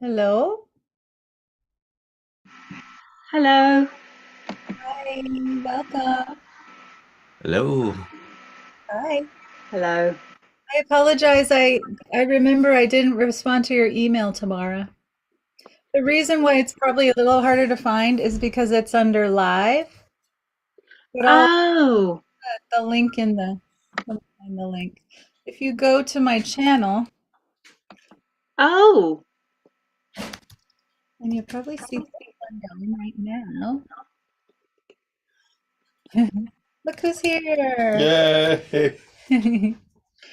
Hello. Hello. Hi, welcome. Hello. Hi. Hello. I apologize. I remember I didn't respond to your email, Tamara. The reason why it's probably a little harder to find is because it's under live, but I'll Oh, put the link in the let me find the link. If you go to my channel, oh, and you'll probably see this one down right now. Look who's here. Yay!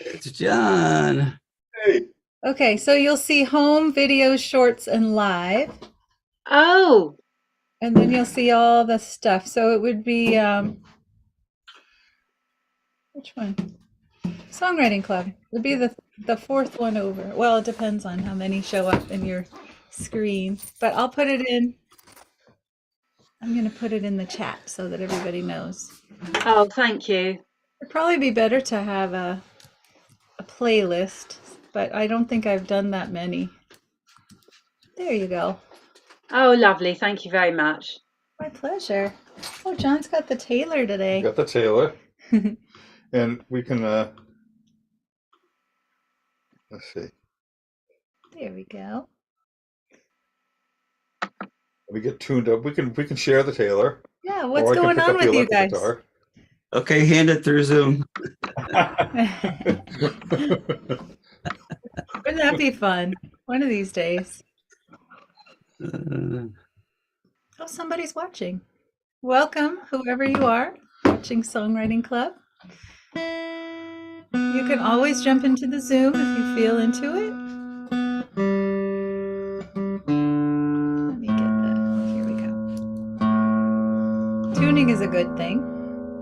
It's John. Hey. Okay, so you'll see home, videos, shorts, and live, oh, and then you'll see all the stuff. So it would be which one? Songwriting Club would be the fourth one over. Well, it depends on how many show up in your screen, but I'll put it in. I'm going to put it in the chat so that everybody knows. oh, thank you. It'd probably be better to have a playlist, but I don't think I've done that many. There you go. Oh, lovely. Thank you very much. My pleasure. Oh, John's got the Taylor today. Got the Taylor, and we can let's see. There we go. We get tuned up. We can share the Taylor, Yeah, what's or I can going pick on up the with you electric guys? guitar. Okay, hand it through Zoom. Wouldn't that be fun? One of these days. Uh, Oh, somebody's watching. Welcome, whoever you are, watching Songwriting Club. You can always jump into the Zoom if you feel into it. Let me get here we go. Tuning is a good thing.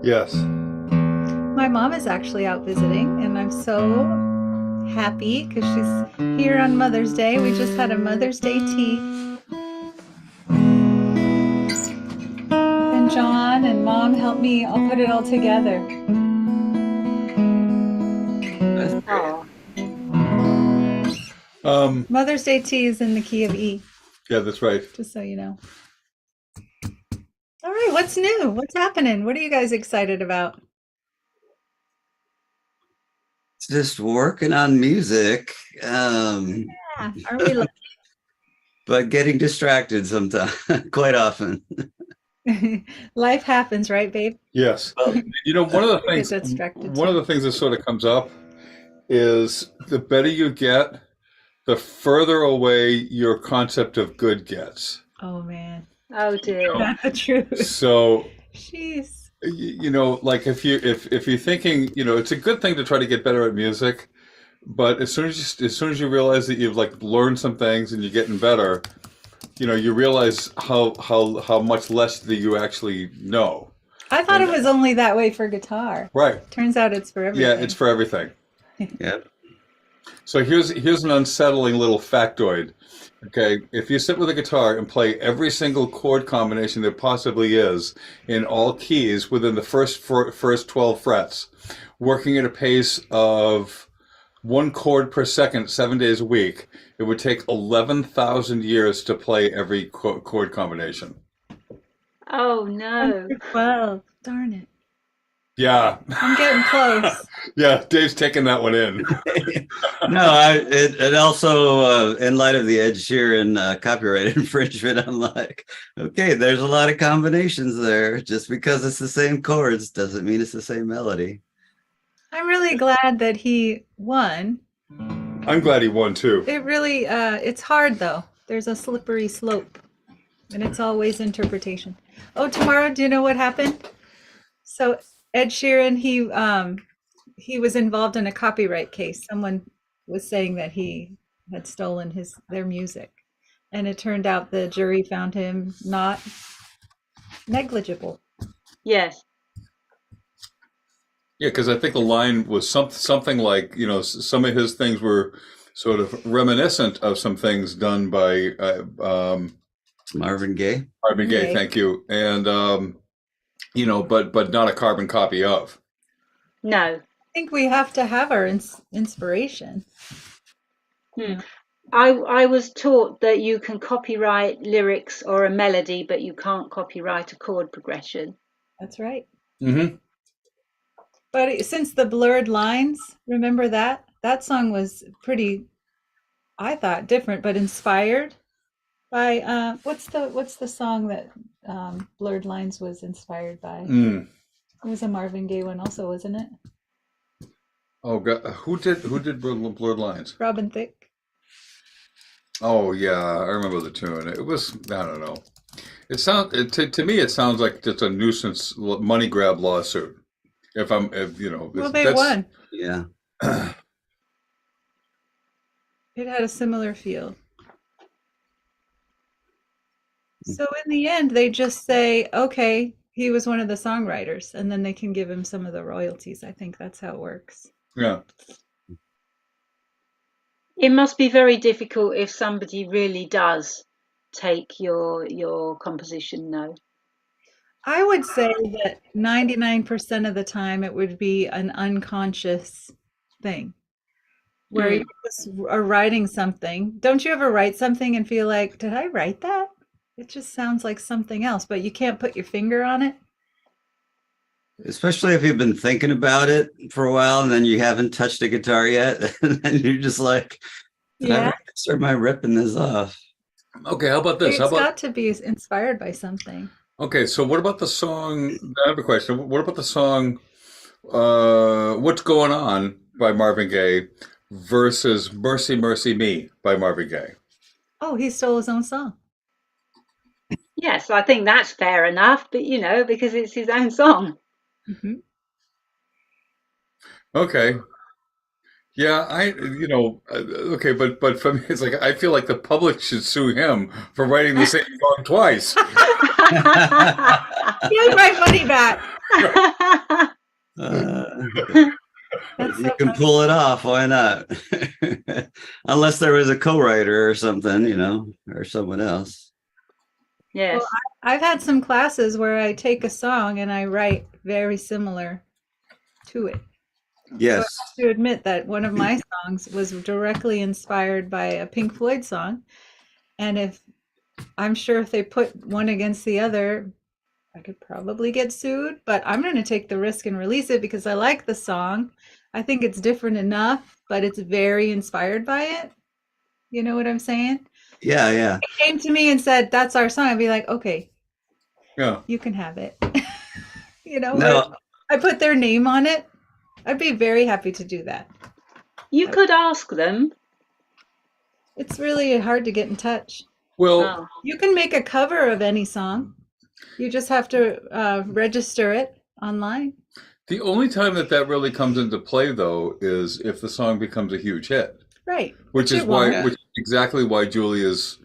Yes. My mom is actually out visiting, and I'm so happy because she's here on Mother's Day. We just had a Mother's Day tea. And John and Mom helped me. I'll put it all together. that's great. Oh, Mother's Day tea is in the key of E, yeah, that's right. just so you know. All right, what's new? What's happening? What are you guys excited about? It's just working on music, Yeah, are we but getting distracted sometimes, quite often. Life happens, right, babe? Yes. Well, One of the I get things, distracted one of too. the things that sort of comes up is the better you get, the further away your concept of good gets. Oh man, oh dear. not the truth. So Jeez. like if you're thinking, it's a good thing to try to get better at music, but as soon as you realize that you've like learned some things and you're getting better, you realize how much less that you actually know. I thought it And was only that way for guitar. right, Turns out it's for yeah, it's everything. for everything. yeah. So here's an unsettling little factoid. Okay, if you sit with a guitar and play every single chord combination there possibly is in all keys within the first 12 frets, working at a pace of one chord per second, 7 days a week, it would take 11,000 years to play every chord combination. Oh One no. through 12. Darn it. Yeah, I'm getting close. yeah, Dave's taking that one in. No, it also, in light of the Ed Sheeran copyright infringement, I'm like, okay, there's a lot of combinations there. Just because it's the same chords doesn't mean it's the same melody. I'm really glad that he won. I'm glad he won too. It really, it's hard though. There's a slippery slope, and it's always interpretation. Oh, tomorrow, do you know what happened? So Ed Sheeran, he was involved in a copyright case. Someone was saying that he had stolen their music, and it turned out the jury found him not negligible. Yes. Yeah, because I think the line was something like, some of his things were sort of reminiscent of some things done by Marvin Gaye. Marvin Gaye. Okay. Thank you, and but not a carbon copy of. No. I think we have to have our inspiration. You Hmm. know, I was taught that you can copyright lyrics or a melody, but you can't copyright a chord progression. That's right. Mm-hmm. But since the blurred lines, remember that? That song was pretty, I thought, different, but inspired by what's the song that Blurred Lines was inspired by? Mm. It was a Marvin Gaye one also, wasn't it? Oh God, who did Blurred Lines? Robin Thicke. Oh yeah, I remember the tune. It was, I don't know. To me it sounds like just a nuisance money grab lawsuit. If you know, Well, they that's won. Yeah. It had a similar feel. So in the end, they just say, okay, he was one of the songwriters, and then they can give him some of the royalties. I think that's how it works. yeah. It must be very difficult if somebody really does take your composition, though. I would say that 99% of the time it would be an unconscious thing where you just are writing something. Don't you ever write something and feel like, did I write that? It just sounds like something else, but you can't put your finger on it. Especially if you've been thinking about it for a while and then you haven't touched a guitar yet. And then you're just like, did I Yeah, write this or am I ripping this off? Okay, how about this? How it's about got to be inspired by something. okay? So what about the song? I have a question. What about the song "What's Going On" by Marvin Gaye versus "Mercy, Mercy Me" by Marvin Gaye? Oh, he stole his own song. Yes, I think that's fair enough, but because it's his own song. Mhm. Okay. Yeah, okay, but for me, it's like I feel like the public should sue him for writing the same song twice. Give my money back. Uh, That's you so can funny. pull it off. Why not? Unless there was a co-writer or something, or someone else. Yes. Well, I've had some classes where I take a song and I write very similar to it. So I Yes. have to admit that one of my songs was directly inspired by a Pink Floyd song. And I'm sure if they put one against the other, I could probably get sued, but I'm going to take the risk and release it because I like the song. I think it's different enough, but it's very inspired by it. You know what I'm saying? Yeah, yeah. They came to me and said, that's our song. I'd be like, okay, Yeah. you can have it. Or No, I put their name on it. I'd be very happy to do that. You could ask them. It's really hard to get in touch. Well, Oh, You can make a cover of any song. You just have to register it online. the only time that really comes into play, though, is if the song becomes a huge hit, Right. which is it won't. Yeah. which is exactly why Julie is,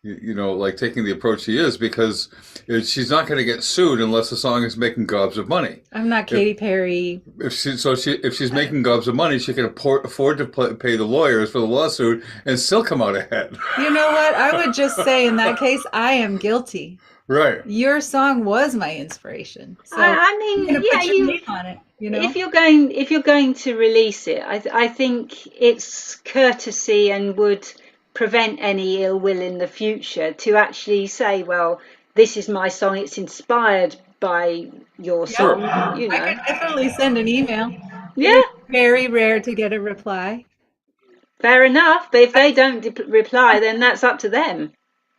like taking the approach she is, because she's not going to get sued unless the song is making gobs of money. I'm not Katy Perry. If she's making gobs of money, she can afford to pay the lawyers for the lawsuit and still come out ahead. You know what? I would just say in that case, I am guilty. Right. Your song was my inspiration. So I I'm mean, gonna yeah, put your name on it, if you're going to release it, I think it's courtesy and would prevent any ill will in the future to actually say, well, this is my song, it's inspired by your Yeah. song, I could definitely send an email. It Yeah, would be very rare to get a reply. fair enough, but if they don't reply, then that's up to them.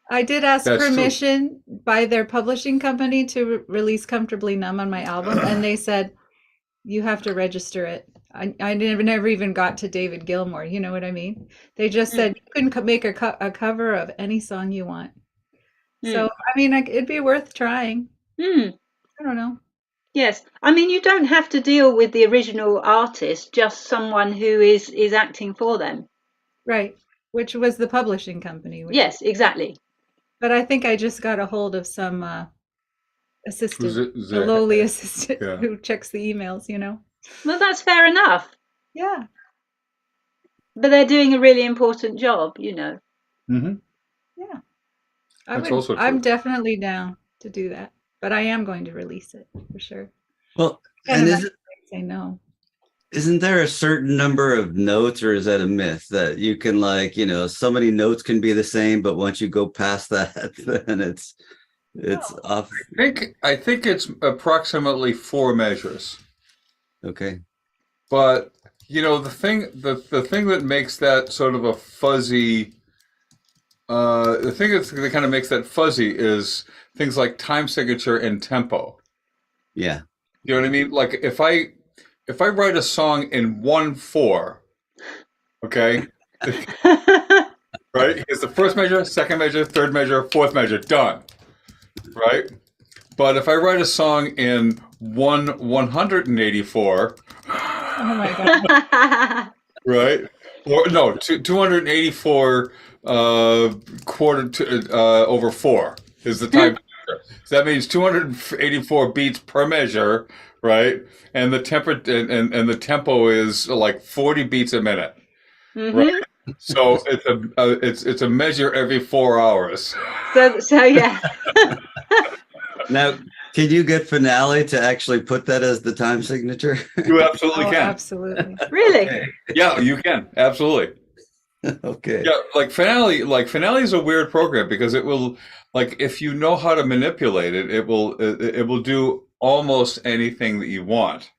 I did ask That's true. permission by their publishing company to release Comfortably Numb on my album, and they said, you have to register it. I never even got to David Gilmour, you know what I mean? They just said you can make a cover of any song you want. So, I mean, it'd be worth trying. Hmm. I don't know. Yes, I mean, you don't have to deal with the original artist, just someone who is acting for them. Right. Which was the publishing company. Yes, exactly. But I think I just got a hold of some assistant, Is a it- lowly assistant Yeah. who checks the emails, Well, that's fair enough. Yeah. But they're doing a really important job, Mhm. Yeah. That's also true. I'm definitely down to do that. But I am going to release it for sure. Well, Can't and imagine they'd say no. isn't there a certain number of notes, or is that a myth that you can like, so many notes can be the same, but once you go past that, then it's off. I think it's approximately four measures. Okay. But the thing that makes that sort of a fuzzy the thing that kind of makes that fuzzy is things like time signature and tempo. Yeah. You know what I mean? Like if I write a song in 1/4, okay, right? It's the first measure, second measure, third measure, fourth measure, done, right? But if I write a song in 184, Oh my God. right? Or no, 284 quarter to over 4 is the time measure. So that means 284 beats per measure, right? And the tempo is like 40 beats a minute, right? Hmm. So it's a measure every 4 hours. So yeah. Now, can you get Finale to actually put that as the time signature? You absolutely Oh, can. absolutely. Really? Okay. Yeah, you can. Absolutely. Okay. Yeah, like Finale is a weird program because it will, like, if you know how to manipulate it, it will do almost anything that you want,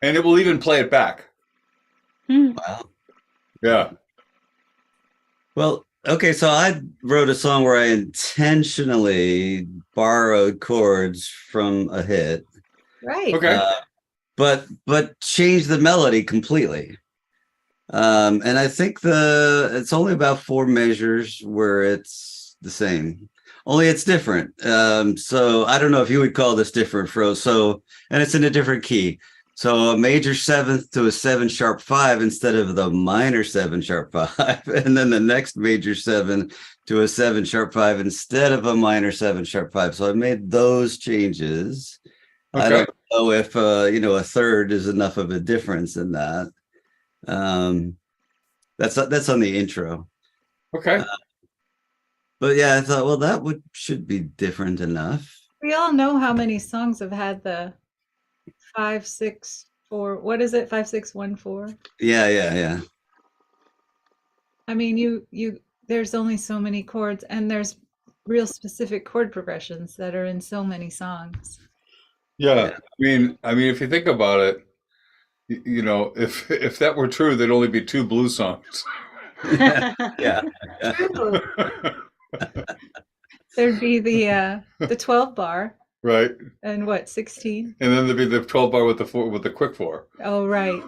and it will even play it back. Hmm. Wow. Yeah. Well, okay, so I wrote a song where I intentionally borrowed chords from a hit, Right. Okay. but changed the melody completely. And I think it's only about four measures where it's the same. Only it's different. So I don't know if you would call this different, Fro. So, and it's in a different key. So a major seventh to a 7 sharp 5 instead of the minor 7 sharp 5, and then the next major 7 to a 7 sharp 5 instead of a minor 7 sharp 5. So I made those changes. I Okay. don't know if a third is enough of a difference in that. Um, that's on the intro. Okay. But yeah, I thought, well, that would should be different enough. We all know how many songs have had the 5 6 4. What is it? 5 6 1 4. Yeah. I mean, you. There's only so many chords, and there's real specific chord progressions that are in so many songs. Yeah. Yeah. I mean, if you think about it, if that were true, there'd only be two blues songs. Yeah. True. There'd be the 12 bar Right. and what, 16? And then there'd be the 12 bar with the quick four. Oh, right.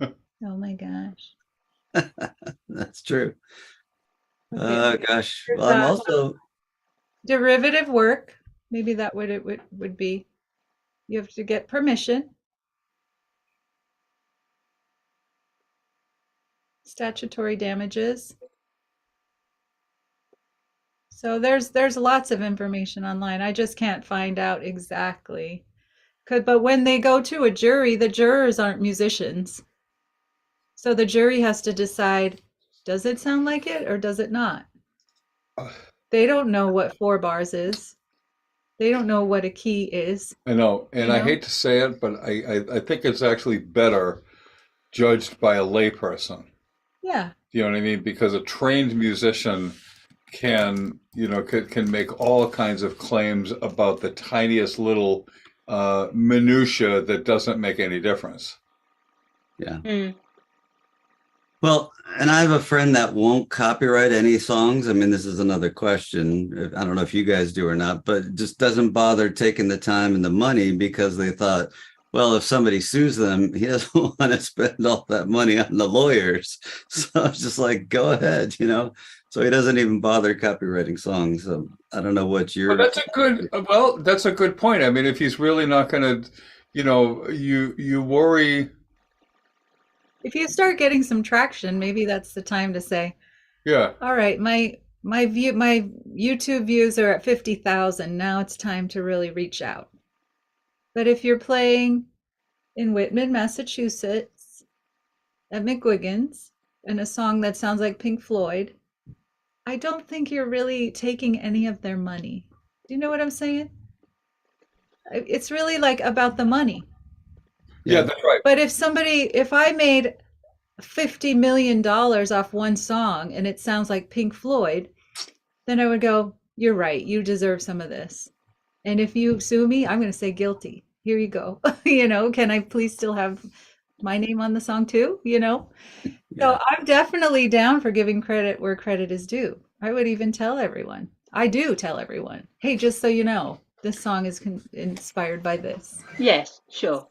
Oh my gosh. That's true. Okay. Gosh. There's Well, I'm also derivative work. Maybe that would be. You have to get permission. Statutory damages. So there's lots of information online. I just can't find out exactly. But when they go to a jury, the jurors aren't musicians. So the jury has to decide, does it sound like it or does it not? They don't know what 4 bars is. They don't know what a key is, I know, and you I know? hate to say it, but I think it's actually better judged by a layperson. Yeah. You know what I mean? Because a trained musician can make all kinds of claims about the tiniest little minutia that doesn't make any difference. yeah. Hmm. Well, and I have a friend that won't copyright any songs. I mean, this is another question. I don't know if you guys do or not, but just doesn't bother taking the time and the money because they thought, well, if somebody sues them, he doesn't want to spend all that money on the lawyers. So it's just like, go ahead. So he doesn't even bother copywriting songs. So I don't know what Well, your. that's a good point. I mean, if he's really not going to, you worry. If you start getting some traction, maybe that's the time to say, Yeah. all right, my YouTube views are at 50,000. Now it's time to really reach out. But if you're playing in Whitman, Massachusetts at McGuigan's and a song that sounds like Pink Floyd, I don't think you're really taking any of their money. Do you know what I'm saying? It's really like about the money. Yeah, that's right. But if I made $50 million off one song and it sounds like Pink Floyd, then I would go, you're right, you deserve some of this. And if you sue me, I'm going to say guilty. Here you go. Can I please still have my name on the song too? So Yeah. I'm definitely down for giving credit where credit is due. I would even tell everyone. I do tell everyone, hey, just so you know, this song is inspired by this. Yes, sure.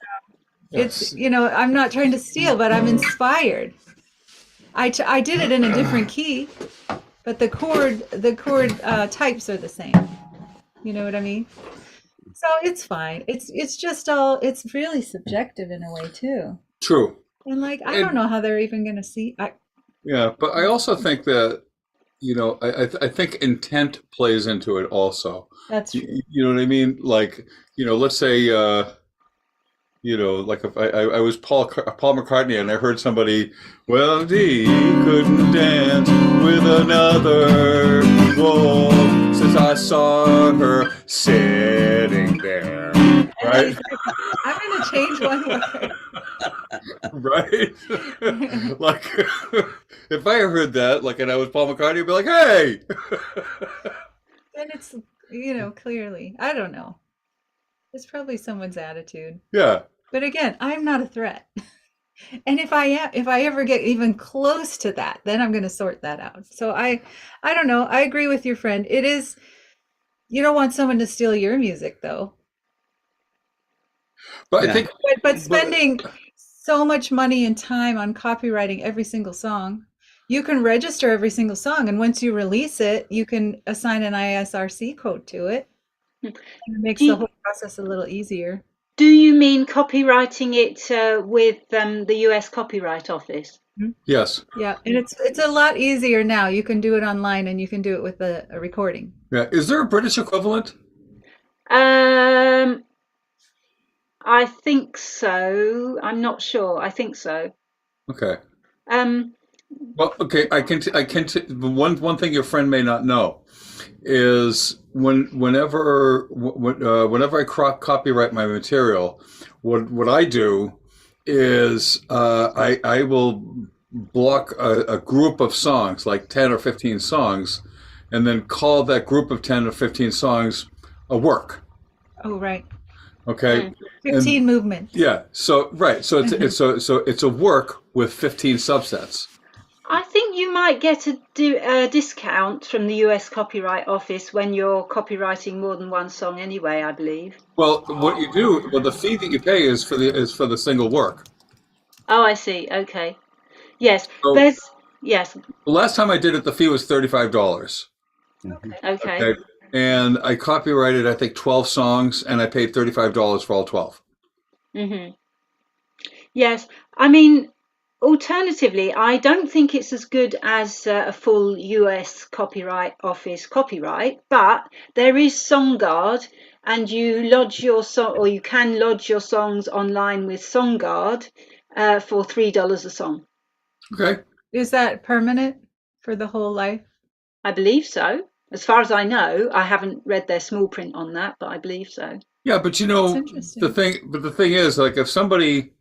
It's, Yes. I'm not trying to steal, but I'm inspired. I did it in a different key, but the chord types are the same. You know what I mean? So it's fine. It's really subjective in a way too. True. And like, I don't And know how they're even going to see. yeah, but I also think that, I think intent plays into it also. That's true. You know what I mean? Like, let's say, like if I was Paul McCartney and I heard somebody, well, Dee couldn't dance with another woman since I saw her sitting there, And right? he's like, I'm going to change one word. Right? Like, if I heard that, like, and I was Paul McCartney, I'd be like, hey! Then it's, clearly, I don't know. It's probably someone's attitude. Yeah. But again, I'm not a threat. And if I ever get even close to that, then I'm going to sort that out. So I don't know. I agree with your friend. It is, you don't want someone to steal your music though. But I Yeah. think, But spending so much money and time on copywriting every single song, you can register every single song. And once you release it, you can assign an ISRC code to it. And it makes Do the you, whole process a little easier. do you mean copywriting it with the US Copyright Office? yes. Yeah, and it's a lot easier now. You can do it online and you can do it with a recording. Yeah. Is there a British equivalent? Um, I think so. I'm not sure. I think so. Okay. Um, Well, okay. One thing your friend may not know is whenever I copyright my material, what I do is I will block a group of songs, like 10 or 15 songs, and then call that group of 10 or 15 songs a work. Oh, right. Okay. 15 movements. Yeah. So right. So it's a work with 15 subsets. I think you might get a discount from the US Copyright Office when you're copywriting more than one song anyway, I believe. Well, what you do, the fee that you pay is for the single work. Oh, I see. Okay. Yes. So Yes. the last time I did it, the fee was $35. Mhm. Okay. Okay. And I copyrighted, I think, 12 songs, and I paid $35 for all 12. hmm Yes. I mean, alternatively, I don't think it's as good as a full US Copyright Office copyright, but there is SongGuard, and you lodge your song, or you can lodge your songs online with SongGuard for $3 a song. Okay. Is that permanent for the whole life? I believe so. As far as I know, I haven't read their small print on that, but I believe so. Yeah, but That's interesting. the thing is, like, if somebody,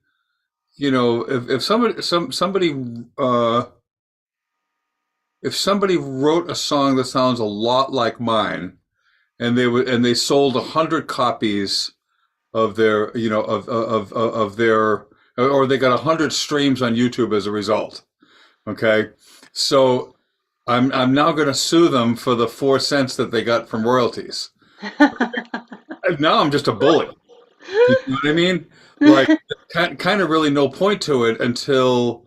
if somebody wrote a song that sounds a lot like mine, and they sold 100 copies of their, of their, or they got 100 streams on YouTube as a result. Okay, so I'm now going to sue them for the 4 cents that they got from royalties. Now I'm just a bully. You know what I mean? Like, kind of really no point to it until,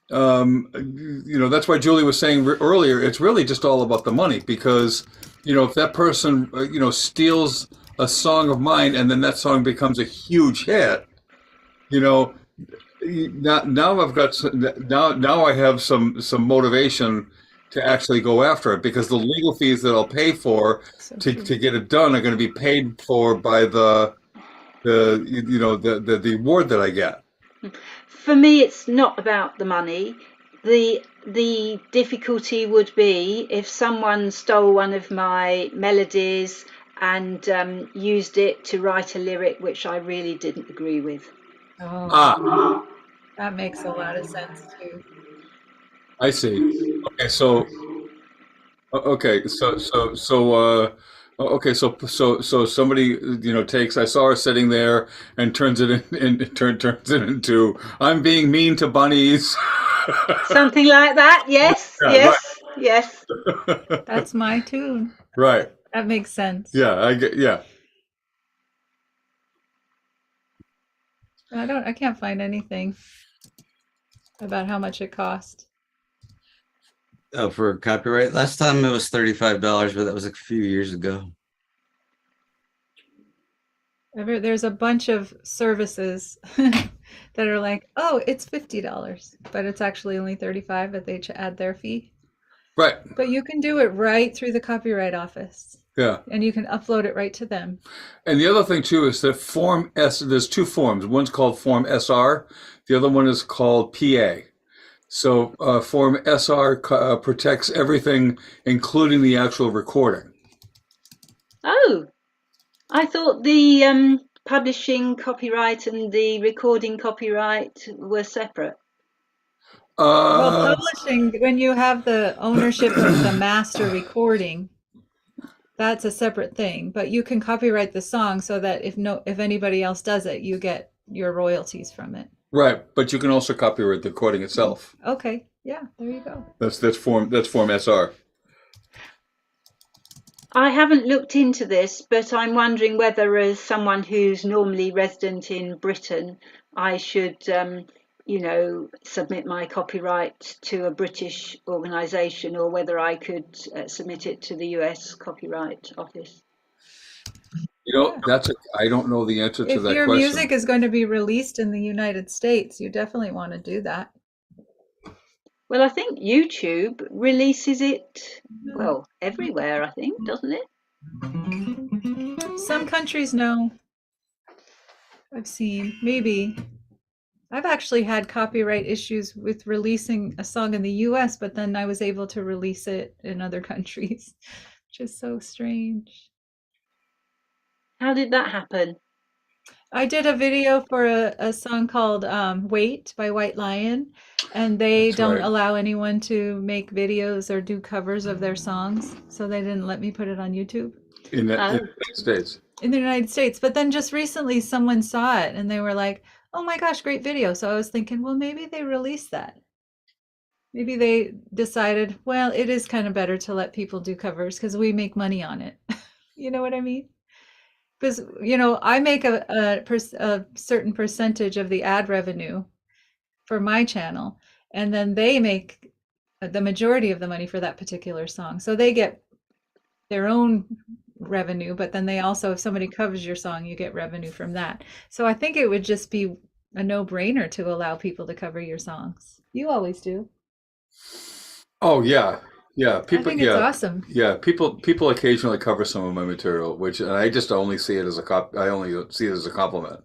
that's why Julie was saying earlier, it's really just all about the money because, if that person, steals a song of mine and then that song becomes a huge hit, now I've got now I have some motivation to actually go after it because the legal fees that I'll pay for So to true. get it done are going to be paid for by the award that I get. For me, it's not about the money. The difficulty would be if someone stole one of my melodies and used it to write a lyric which I really didn't agree with. Oh, Ah, that makes a lot of sense too. I see. Okay, so so somebody takes, I saw her sitting there and turns it turns it into, I'm being mean to bunnies. Something like that. Yes, Yeah, right. yes, yes. That's my tune. Right. That makes sense. Yeah, yeah. I can't find anything about how much it cost. Oh, for copyright. Last time it was $35, but that was a few years ago. There's a bunch of services that are like, oh, it's $50, but it's actually only 35, but they add their fee. Right. But you can do it right through the Copyright Office, Yeah. and you can upload it right to them. And the other thing too is that Form S, there's two forms. One's called Form SR, the other one is called PA. So Form SR protects everything, including the actual recording. Oh, I thought the publishing copyright and the recording copyright were separate. Well, Uh, publishing, when you have the ownership of the master recording, that's a separate thing. But you can copyright the song so that if anybody else does it, you get your royalties from it. right, but you can also copyright the recording itself. Okay, yeah, there you go. That's Form SR. I haven't looked into this, but I'm wondering whether, as someone who's normally resident in Britain, I should, submit my copyright to a British organisation, or whether I could submit it to the US Copyright Office. Yeah. I don't know the answer to If that your question. music is going to be released in the United States, you definitely want to do that. Well, I think YouTube releases it, well, everywhere, I think, doesn't it? Some countries know. I've seen, maybe. I've actually had copyright issues with releasing a song in the US, but then I was able to release it in other countries, which is so strange. How did that happen? I did a video for a song called Wait by White Lion, and they That's don't right. allow anyone to make videos or do covers of their songs, so they didn't let me put it on YouTube In the Oh, United States. in the United States. But then just recently someone saw it and they were like, oh my gosh, great video. So I was thinking, well, maybe they released that. Maybe they decided, well, it is kind of better to let people do covers because we make money on it. You know what I mean? Because, I make a certain percentage of the ad revenue for my channel, and then they make the majority of the money for that particular song. So they get their own revenue, but then they also, if somebody covers your song, you get revenue from that. So I think it would just be a no-brainer to allow people to cover your songs. You always do. Oh yeah, yeah. I think it's awesome. Yeah. People occasionally cover some of my material, which I just only see it as I only see it as a compliment.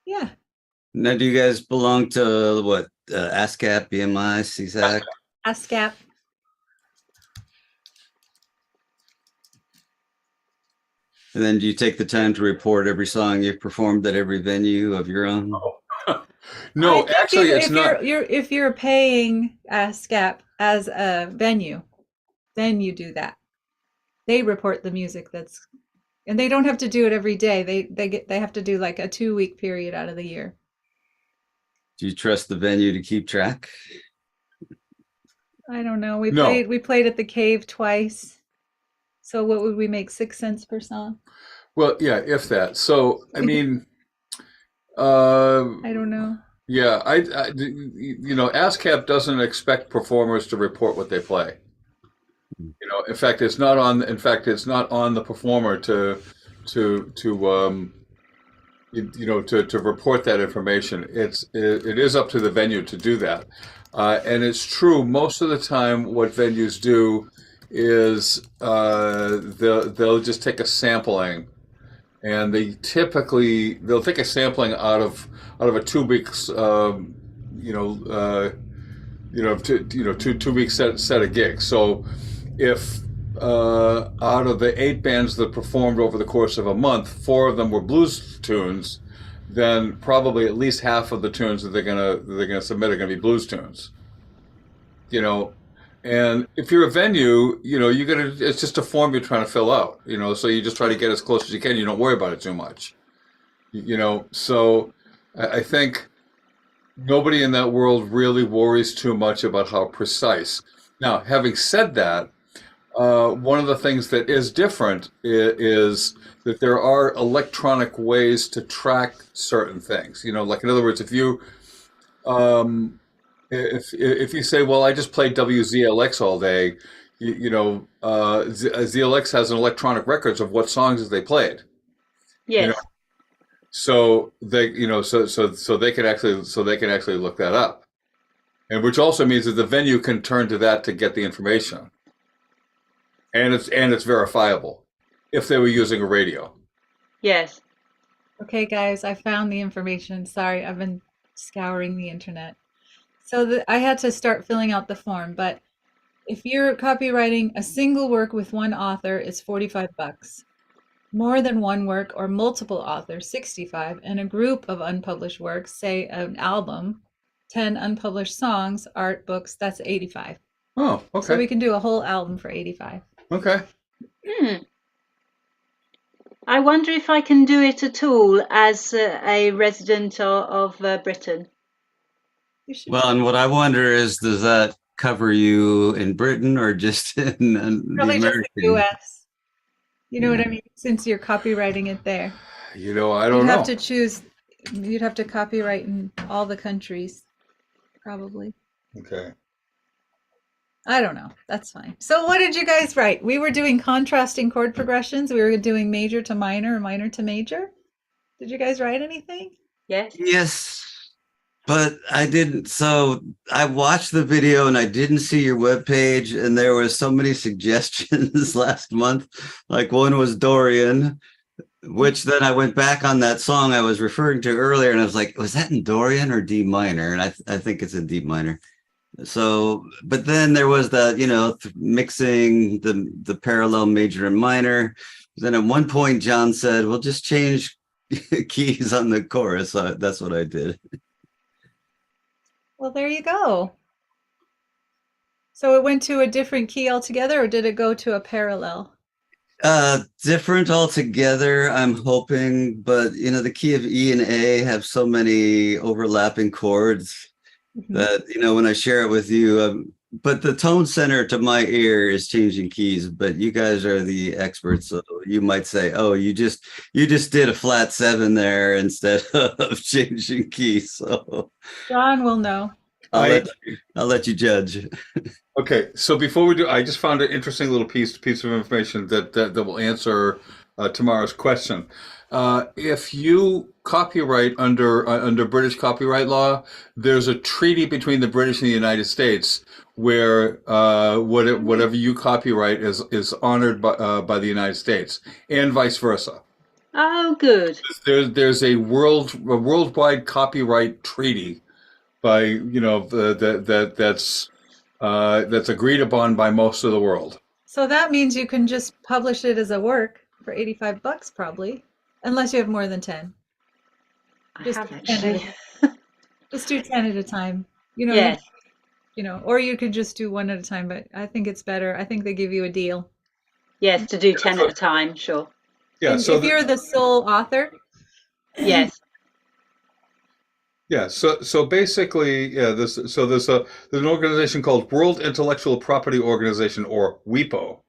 Yeah. Now, do you guys belong to what? ASCAP, BMI, CSAC? ASCAP. And then do you take the time to report every song you've performed at every venue of your own? No, I think actually, it's if not. if you're paying ASCAP as a venue, then you do that. They report the music and they don't have to do it every day. They have to do like a 2-week period out of the year. Do you trust the venue to keep track? I don't know. No. We played at the Cave twice. So what would we make, 6 cents per song? Well, yeah, if that. So, I mean, I don't know. yeah, ASCAP doesn't expect performers to report what they play. In fact, it's not on. In fact, it's not on the performer to report that information. It is up to the venue to do that. And it's true, most of the time what venues do is they'll just take a sampling, and they'll take a sampling out of a 2 weeks 2 week set of gigs. So if out of the 8 bands that performed over the course of a month, 4 of them were blues tunes, then probably at least half of the tunes that they're gonna submit are gonna be blues tunes. You know, and if you're a venue, it's just a form you're trying to fill out. So you just try to get as close as you can. You don't worry about it too much. So I think nobody in that world really worries too much about how precise. Now, having said that, one of the things that is different is that there are electronic ways to track certain things. Like in other words, um, if you say, well, I just played WZLX all day, ZLX has an electronic records of what songs they played. You know, Yes. so they can actually look that up, and which also means that the venue can turn to that to get the information, and it's verifiable if they were using a radio. Yes. Okay, guys, I found the information. Sorry, I've been scouring the internet. So I had to start filling out the form, but if you're copywriting a single work with one author, it's $45. More than one work or multiple authors, 65, and a group of unpublished works, say an album, 10 unpublished songs, art, books, that's 85. Oh, So we okay, can do a whole album for 85. okay. Hmm. I wonder if I can do it at all as a resident of Britain. You should Well, and what I wonder is, does that cover you in Britain or just in the probably just the American? US. You know what I mean? Since you're copywriting it there. I You'd don't have know. to choose, you'd have to copyright in all the countries, probably. Okay. I don't know. That's fine. So what did you guys write? We were doing contrasting chord progressions. We were doing major to minor, minor to major. Did you guys write anything? Yes. Yes, but I didn't. So I watched the video and I didn't see your webpage, and there were so many suggestions last month. Like one was Dorian, which then I went back on that song I was referring to earlier, and I was like, was that in Dorian or D minor? And I think it's in D minor. So, but then there was that, mixing the parallel major and minor. Then at one point, John said, "Well, just change keys on the chorus." So that's what I did. Well, there you go. So it went to a different key altogether, or did it go to a parallel? Different altogether, I'm hoping, but the key of E and A have so many overlapping chords Mhm. that when I share it with you, but the tone center to my ear is changing keys. But you guys are the experts, so you might say, "Oh, you just did a flat 7 there instead of changing keys." So John will know. I'll let you judge. Okay, so before we do, I just found an interesting little piece of information that will answer tomorrow's question. If you copyright under British copyright law, there's a treaty between the British and the United States where whatever you copyright is honored by the United States, and vice versa. Oh, good. There's a worldwide copyright treaty by that's agreed upon by most of the world. So that means you can just publish it as a work for $85 probably, unless you have more than 10. I Just have 10 at actually. Just do 10 at a time. Yes. Or you could just do one at a time, but I think it's better. I think they give you a deal. Yes, to do 10 at a time, sure. Yeah. And So if you're the sole author, Yes. yeah. So basically, yeah. There's an organization called World Intellectual Property Organization, or WIPO,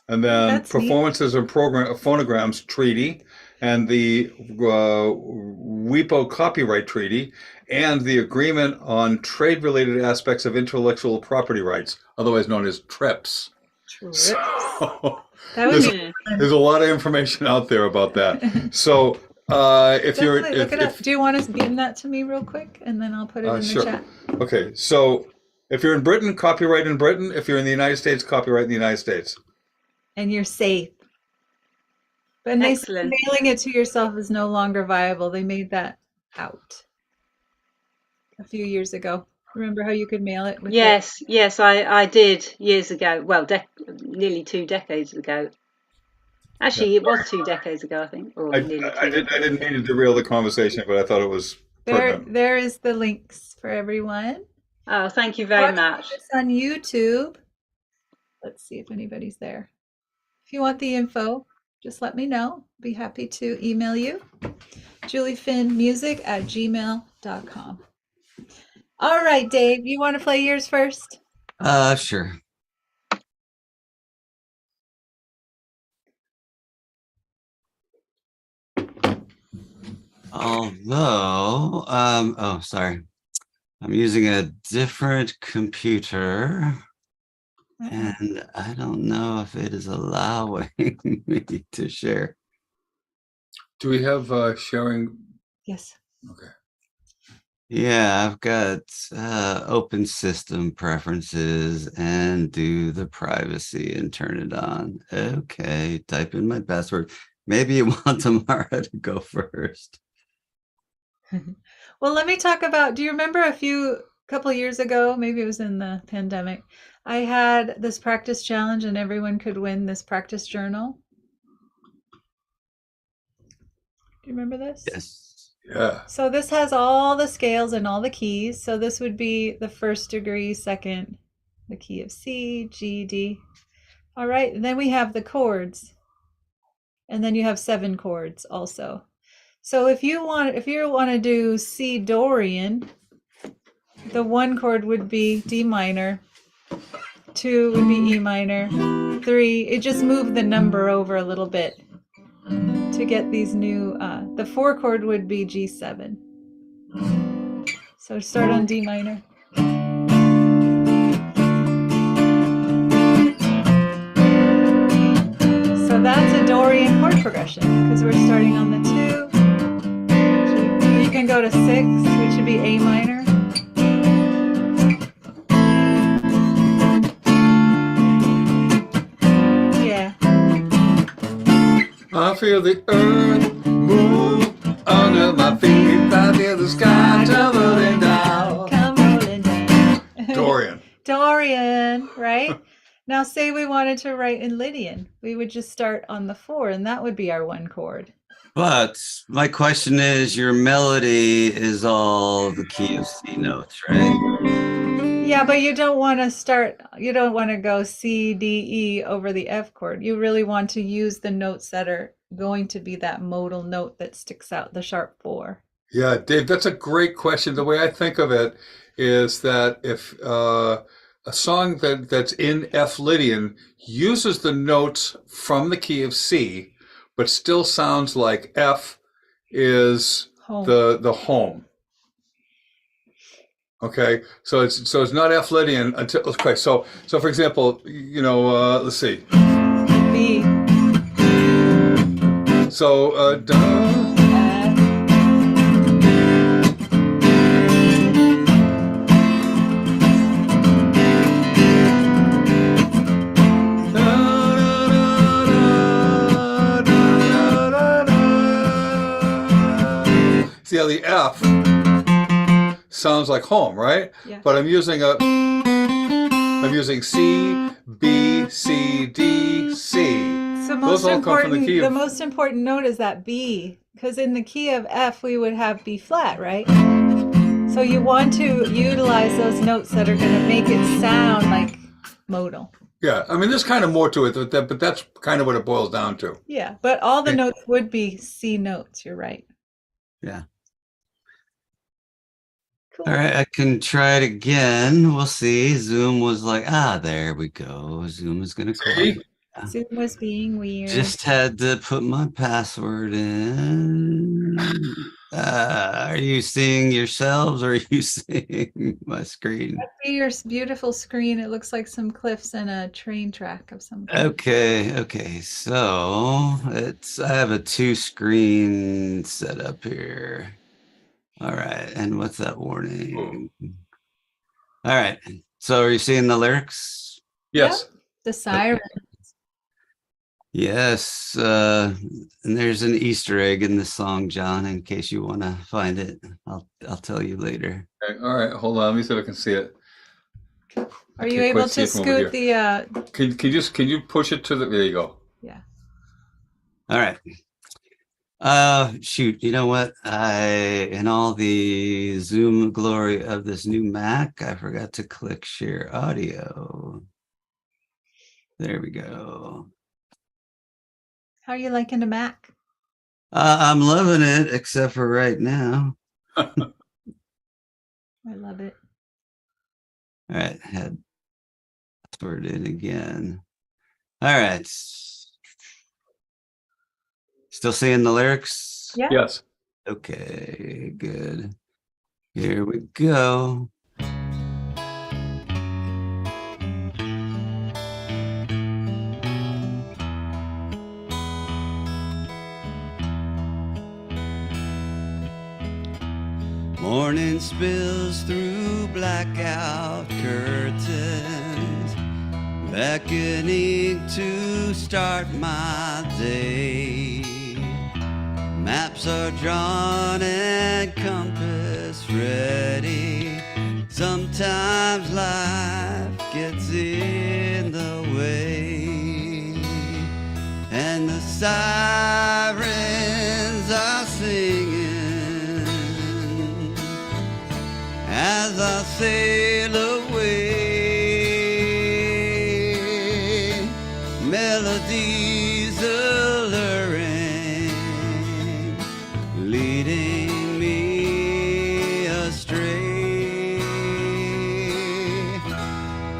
and then that's neat. Performances and Phonograms Treaty, and the WIPO Copyright Treaty, and the Agreement on Trade-Related Aspects of Intellectual Property Rights, otherwise known as TRIPS. Trips. So That would there's, be fun. there's a lot of information out there about that. So if you're Definitely look it up. Do you want to beam that to me real quick, and then I'll put it in the sure. chat? Okay, so if you're in Britain, copyright in Britain. If you're in the United States, copyright in the United States. And you're safe. But they said Excellent. mailing it to yourself is no longer viable. They made that out a few years ago. Remember how you could mail it with Yes, I did years ago. Well, nearly 2 decades ago. Actually, it was 2 decades ago, I think, or I, nearly I, two did, I decades. didn't mean to derail the conversation, but I thought it was pertinent. There is the links for everyone. Oh, thank you very Watch much. this on YouTube. Let's see if anybody's there. If you want the info, just let me know. Be happy to email you. juliefinnmusic@gmail.com. All right, Dave, you want to play yours first? Sure. Although, oh, sorry. I'm using a different computer and I don't know if it is allowing me to share. Do we have sharing? Yes. Okay. Yeah, I've got open system preferences and do the privacy and turn it on. Okay, type in my password. Maybe you want Tamara to go first. Well, let me talk about, do you remember couple years ago, maybe it was in the pandemic, I had this practice challenge and everyone could win this practice journal? Do you remember this? Yes. Yeah. So this has all the scales and all the keys. So this would be the first degree, second, the key of C, G, D. All right, and then we have the chords. And then you have 7 chords also. So if you want to do C Dorian, the 1 chord would be D minor, 2 would be E minor, 3, it just moved the number over a little bit to get these new, the 4 chord would be G7. So start on D minor. So that's a Dorian chord progression because we're starting on the 2. You can go to 6, which would be A minor. Yeah. I feel the earth move under my feet. I feel the sky tumbling down. Come rolling down. Dorian. Dorian, right? Now say we wanted to write in Lydian. We would just start on the 4 and that would be our 1 chord. But my question is, your melody is all the key of C notes, right? Yeah, but you don't want to go C, D, E over the F chord. You really want to use the notes that are going to be that modal note that sticks out, the sharp 4. Yeah, Dave, that's a great question. The way I think of it is that if a song that's in F Lydian uses the notes from the key of C, but still sounds like F is Home. the home. Okay, so it's not F Lydian until, okay. So for example, let's see. B. So F. see how the F sounds like home, right? Yeah. But I'm using C, B, C, D, C. So Those all come from the key the of, most important note is that B, because in the key of F we would have B flat, right? So you want to utilize those notes that are going to make it sound like modal. yeah. I mean, there's kind of more to it, but that's kind of what it boils down to. Yeah, but all the notes would be C notes. You're right. Yeah. Cool. All right, I can try it again. We'll see. Zoom was like, there we go. Zoom is going to cooperate. Zoom was being weird. Just had to put my password in. Are you seeing yourselves or are you seeing my screen? I see your beautiful screen. It looks like some cliffs and a train track of some kind. Okay. So I have a 2-screen setup here. All right, and what's that warning? All right, so are you seeing the lyrics? Yes. Yep. The siren. Yes, and there's an Easter egg in this song, John, in case you want to find it. I'll tell you later. Okay, all right, hold on. Let me see if I can see it. Are you able to scoot the? Can you push it to the? There you go. Yeah. All right. Shoot, you know what? In all the Zoom glory of this new Mac, I forgot to click share audio. There we go. How are you liking the Mac? I'm loving it, except for right now. I love it. All right, had password in again. All right. Still seeing the lyrics? Yeah. Yes. Okay, good. Here we go. Morning spills through blackout curtains, beckoning to start my day. Maps are drawn and compass ready. Sometimes life gets in the way, and the sirens are singing as I sail away. Melodies alluring, leading me astray.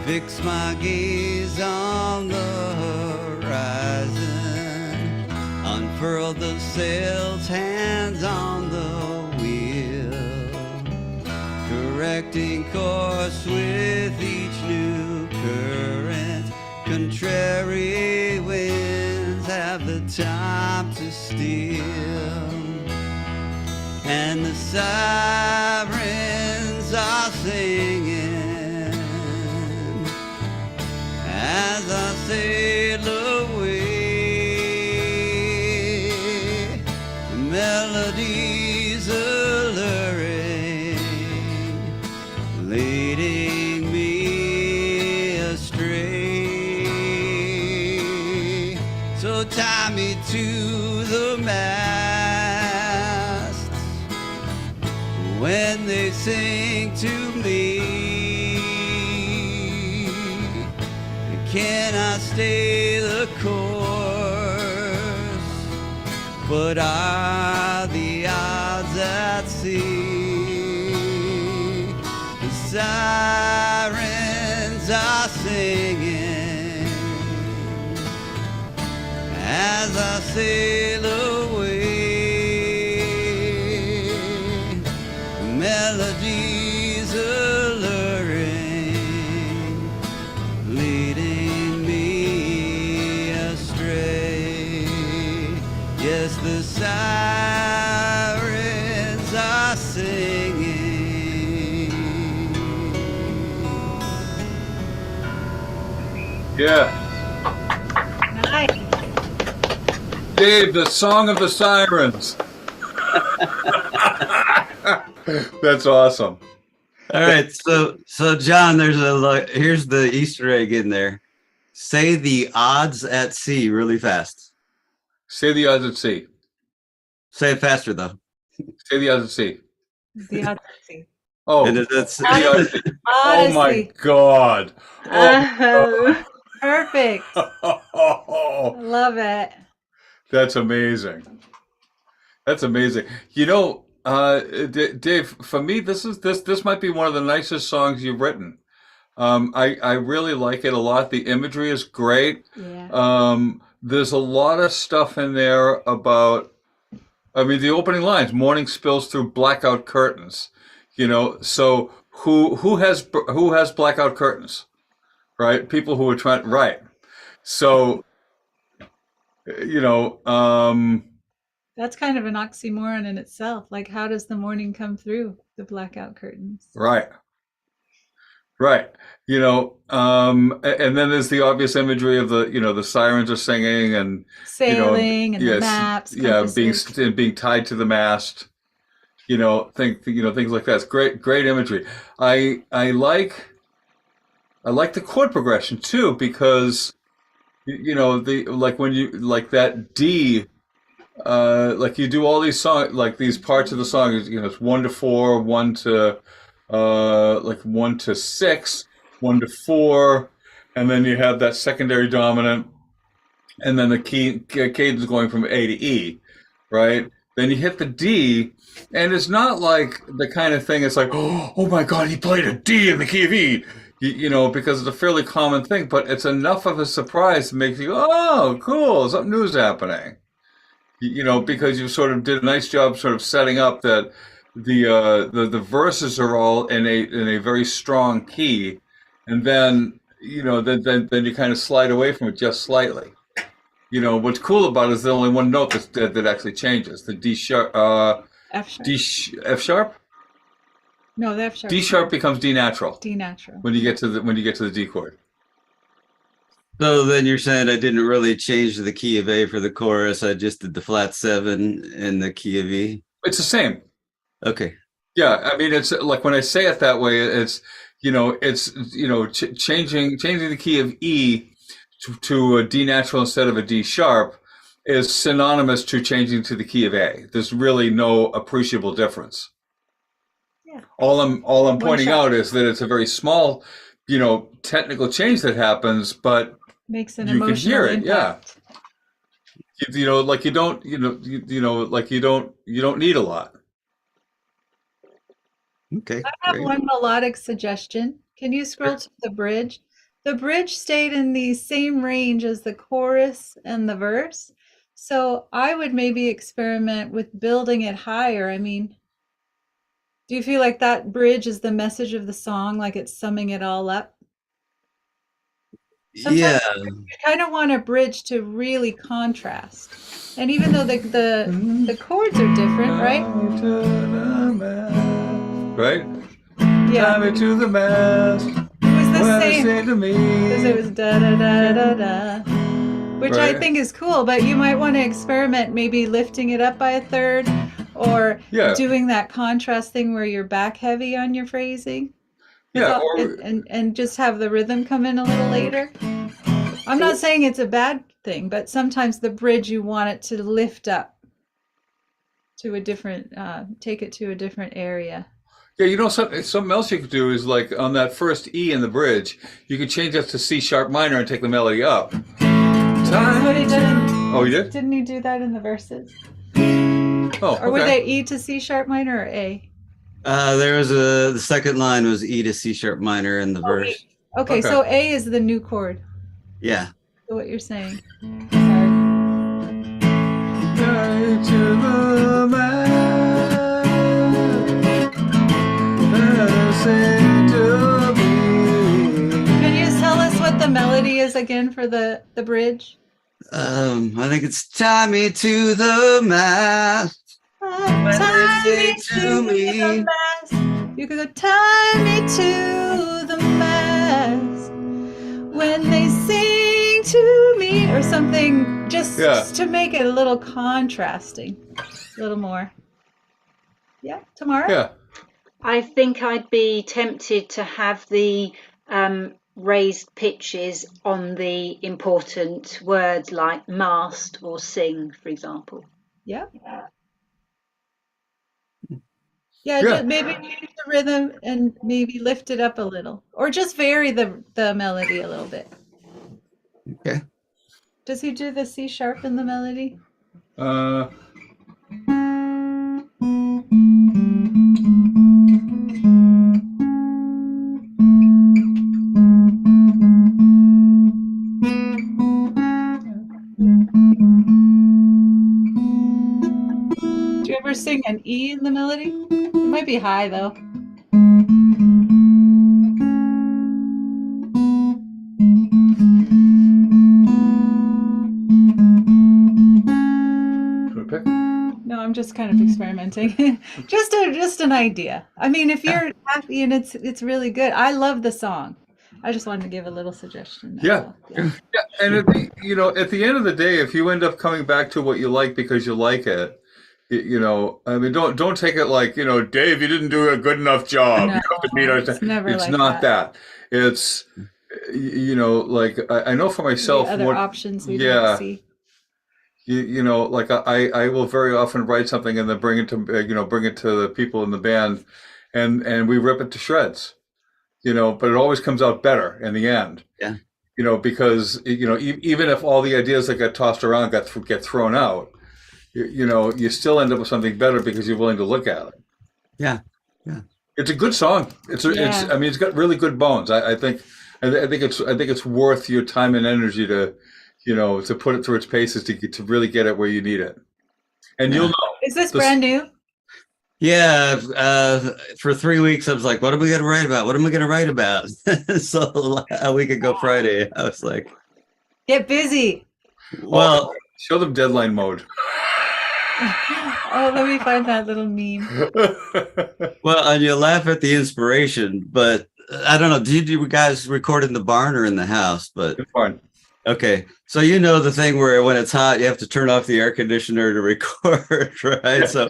Fix my gaze on the horizon, unfurl the sails, hands on the wheel, correcting course with each new current. Contrary winds have the time to steal, and the sirens are singing as I sail away. Melodies alluring, leading me astray. So tie me to the mast when they sing to me. Can I stay the course? What are the odds at sea? The sirens are singing as I sail away. Melodies alluring, leading me astray. Yes, the sirens are singing. Yeah. Nice. Dave, the Song of the Sirens. That's awesome. All right, so John, here's the Easter egg in there. Say the odds at sea really fast. Say the odds at sea. Say it faster though. Say the odds at sea. The Odyssey. Oh, And that's the Odyssey. Oh my Odyssey. God. Oh, Perfect. Oh, Love it. that's amazing. That's amazing. You know, Dave, for me, this might be one of the nicest songs you've written. I really like it a lot. The imagery is great. Yeah. There's a lot of stuff in there about, I mean, the opening lines, morning spills through blackout curtains, you know, so who has blackout curtains, right? People who are trying, right. So, you know, That's kind of an oxymoron in itself. Like, how does the morning come through the blackout curtains? right. Right. You know, and then there's the obvious imagery of the, you know, the sirens are singing and, you know, Sailing and the yes, maps, yeah, compasses. being tied to the mast, you know, things like that. It's great imagery. I like the chord progression too, because, you know, like when you, like that D like you do all these song, like these parts of the song, it's 1 to 4, 1 to 6, 1 to 4, and then you have that secondary dominant, and then the cadence going from A to E, right? Then you hit the D, and it's not like the kind of thing. It's like, oh my God, he played a D in the key of E, because it's a fairly common thing. But it's enough of a surprise to make you go, oh, cool, something new's happening. Because you sort of did a nice job, sort of setting up that the verses are all in a very strong key, and then then you kind of slide away from it just slightly. What's cool about it is there's only one note that actually changes. The D sharp, F sharp. F sharp. No, the F sharp. D sharp becomes D natural D natural. when you get to the D chord. So then you're saying I didn't really change the key of A for the chorus. I just did the flat 7 in the key of E. It's the same. Okay. Yeah, I mean, it's like when I say it that way, it's changing the key of E to a D natural instead of a D sharp is synonymous to changing to the key of A. There's really no appreciable difference. Yeah. All I'm pointing shot. out is that it's a very small, technical change that happens, but Makes an you can emotional hear it. impact. Yeah, like you don't need a lot. Okay. I have Great. one melodic suggestion. Can you scroll to the bridge? The bridge stayed in the same range as the chorus and the verse. So I would maybe experiment with building it higher. I mean, do you feel like that bridge is the message of the song, like it's summing it all up? Sometimes Yeah. you kind of want a bridge to really contrast. And even though the chords are different, right? Right? Yeah, Tie me to the mast. it was the Well, same. say to me. Because it was da da da da da, which I Right. think is cool. But you might want to experiment, maybe lifting it up by a third, or Yeah. doing that contrast thing where you're back heavy on your phrasing. Yeah, And just have the rhythm come in a little later. I'm not saying it's a bad thing, but sometimes the bridge you want it to lift up to a different, take it to a different area. Yeah, something else you could do is like on that first E in the bridge, you could change that to C sharp minor and take the melody up. That's what he did. Oh, you did? Didn't he do that in the verses? Oh, Or were okay. they E to C sharp minor or A? The second line was E to C sharp minor in the verse. Okay, so A is the new chord. Yeah. So what you're saying. Sorry. Can you tell us what the melody is again for the bridge? I think it's tie me to the mast. Tie me to me. the mast. You could go tie me to the mast when they sing to me, or something, just to make it a little contrasting, a little more. Yeah, tomorrow. Yeah. I think I'd be tempted to have the raised pitches on the important words like mast or sing, for example. Yeah. Yeah. Just maybe change the rhythm and maybe lift it up a little, or just vary the melody a little bit. Okay. Does he do the C sharp in the melody? Do you ever sing an E in the melody? It might be high though. No, I'm just kind of experimenting. just an idea. I mean, if you're happy and it's really good. I love the song. I just wanted to give a little suggestion. Yeah. Yeah. And at the end of the day, if you end up coming back to what you like because you like it, I mean, don't take it like, Dave, you didn't do a good enough job. No, You have to beat our it's never It's like not that. It's, like I know for myself, The other options we yeah. don't see. you know, like I will very often write something and then bring it to bring it to the people in the band, and we rip it to shreds. You know, but it always comes out better in the end. Yeah. You know, because even if all the ideas that got tossed around get thrown out, you know, you still end up with something better because you're willing to look at it. Yeah. Yeah. It's a good song. Yeah. I mean, it's got really good bones. I think it's worth your time and energy to, you know, to put it through its paces to really get it where you need it. And Yeah. you'll know. Is this brand new? Yeah, for 3 weeks, I was like, what am I going to write about? What am I going to write about? So a week ago Friday, I was like, Get busy. well, Show them deadline mode. Oh, let me find that little meme. well, and you laugh at the inspiration, but I don't know. Did you guys record in the barn or in the house? But It's fine. okay. So you know the thing where when it's hot, you have to turn off the air conditioner to record, right? So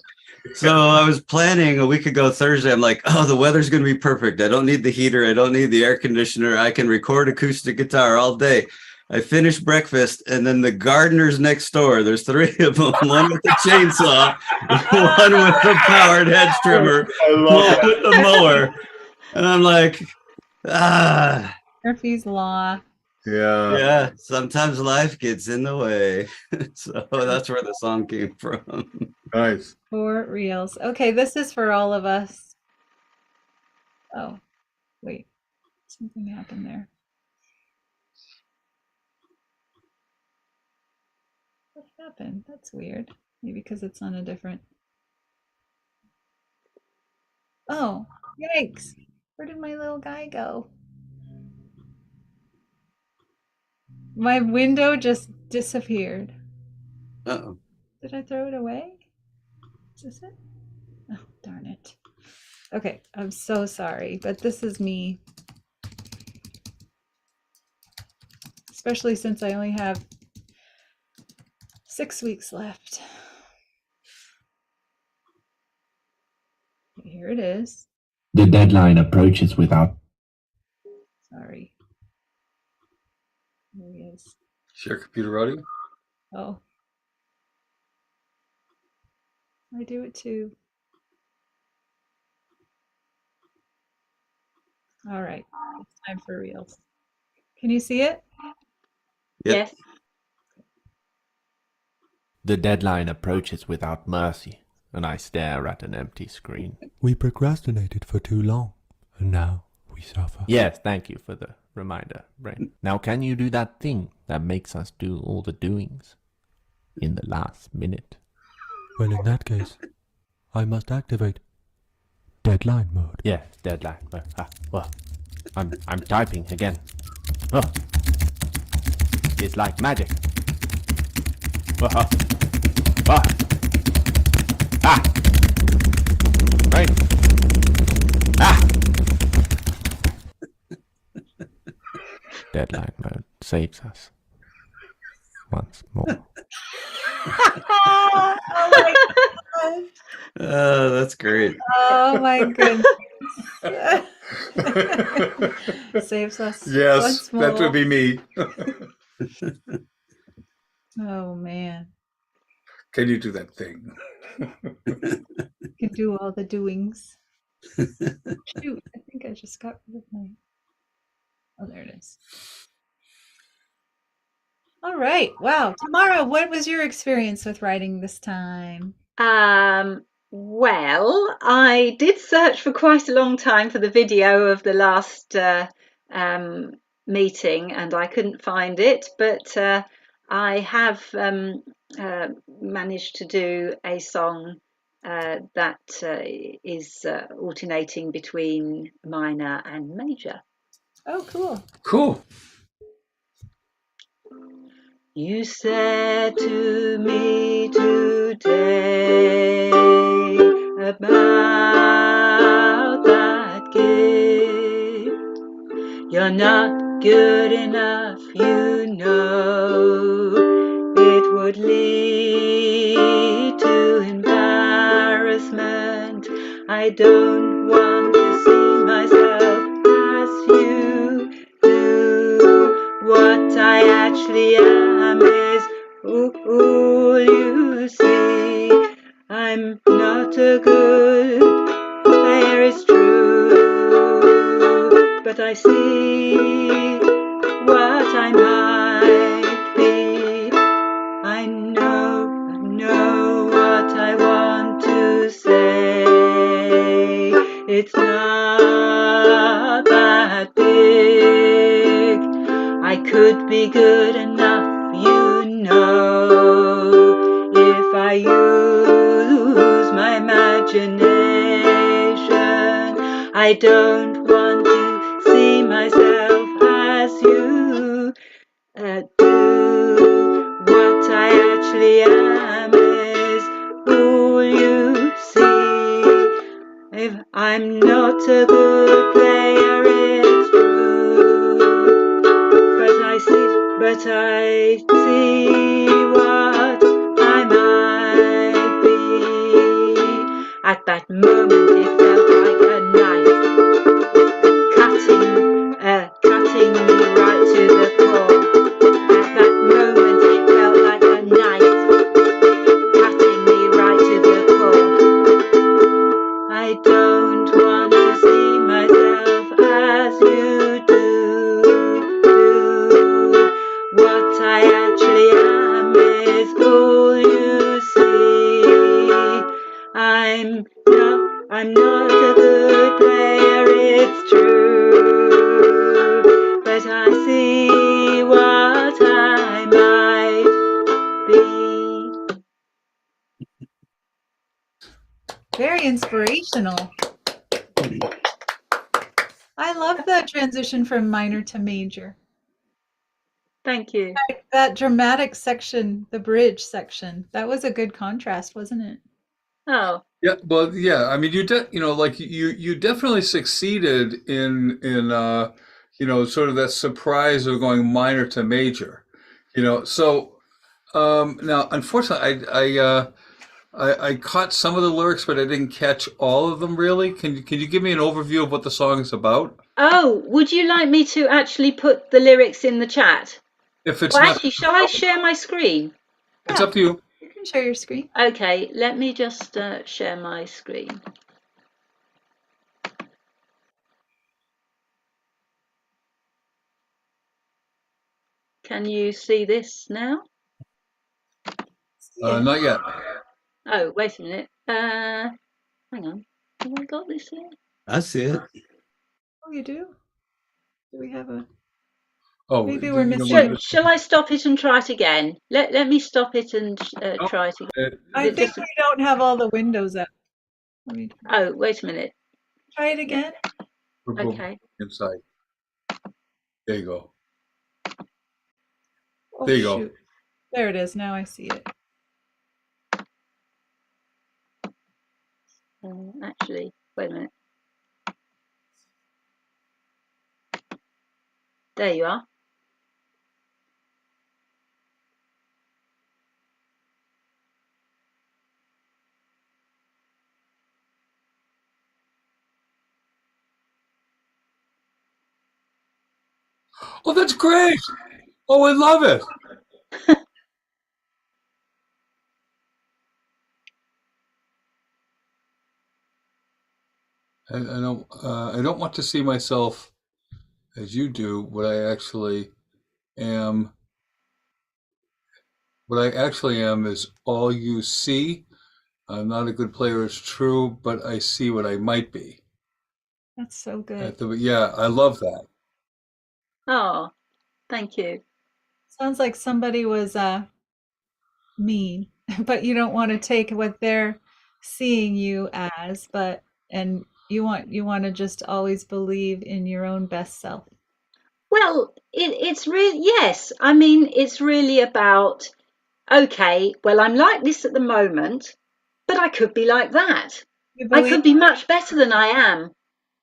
I was planning a week ago Thursday. I'm like, oh, the weather's going to be perfect. I don't need the heater. I don't need the air conditioner. I can record acoustic guitar all day. I finished breakfast, and then the gardeners next door, there's 3 of them, one with the chainsaw, one with the powered hedge trimmer, I love one that. with the mower. And I'm like, Murphy's Law. yeah, sometimes life gets in the way. So that's where the song came from. Nice. For reals. Okay, this is for all of us. Oh, wait. Something happened there. What happened? That's weird. Maybe because it's on a different. Oh, yikes. Where did my little guy go? My window just disappeared. Uh-oh. Did I throw it away? Is this it? Oh, darn it. Okay, I'm so sorry, but this is me. Especially since I only have 6 weeks left. Here it is. The deadline approaches without. Sorry. There he is. Share computer ready? Oh. I do it too. All right. It's time for reals. Can you see it? Yep. Yes. The deadline approaches without mercy, and I stare at an empty screen. We procrastinated for too long, and now we suffer. Yes, thank you for the reminder, Brain. Now can you do that thing that makes us do all the doings in the last minute? Well, in that case, I must activate deadline mode. Yes, deadline. Well, I'm typing again. Oh. It's like magic. Ah. Right. Ah. Deadline mode saves us once more. Oh my god. Oh, that's great. Oh my goodness. Saves us Yes, once more. that would be me. Oh man. Can you do that thing? Can do all the doings. Shoot, I think I just got rid of my. Oh, there it is. All right. Wow. Tamara, what was your experience with writing this time? Well, I did search for quite a long time for the video of the last meeting, and I couldn't find it, but I have managed to do a song that is alternating between minor and major. Oh, cool. Cool. You said to me today about that gift. You're not good enough, you know. It would lead to embarrassment. I don't want to see myself as you do. What I actually am is all you see. I'm not a good player, it's true, but I see what I might be. I know what I want to say. It's not that big. I could be good enough, you know, if I use my imagination. I don't want to see myself as you do. What I actually am is all you see. If I'm not a good player, it's true, but I see what I might be. At that moment, it felt like a knife cutting me right to the core. At that moment, it felt like a knife cutting me right to the core. I don't want to see myself as you do. What I actually am is all you see. I'm not a good player, it's true, but I see what I might be. Very inspirational. I love that transition from minor to major. Thank you. That dramatic section, the bridge section, that was a good contrast, wasn't it? Oh, Yeah, well, yeah. I mean, like you definitely succeeded in sort of that surprise of going minor to major. So now, unfortunately, I caught some of the lyrics, but I didn't catch all of them really. Can you give me an overview of what the song is about? oh, would you like me to actually put the lyrics in the chat? If it's Well, not, actually, shall I share my screen? it's up to you. You can share your screen. Okay, let me just share my screen. Can you see this now? Yeah. Not yet. Oh, wait a minute. Hang on. Have I got this here? I see it. Oh, you do? Do we have a? Oh, Maybe we're missing. So, shall I stop it and try it again? Let me stop it and try it again. I think we don't have all the windows up. Let me Oh, wait a minute. try it again. Okay. Inside. There you go. Oh, There you go. shoot. There it is. Now I see it. Actually, wait a minute. There you are. Oh, that's great. Oh, I love it. I don't want to see myself as you do. What I actually am. What I actually am is all you see. I'm not a good player, it's true, but I see what I might be. That's so good. Yeah, I love that. Oh, thank you. Sounds like somebody was mean, but you don't want to take what they're seeing you as, and you want to just always believe in your own best self. Well, it's really, yes. I mean, it's really about, okay, well, I'm like this at the moment, but I could be like that. You I believe, could be much better than I am.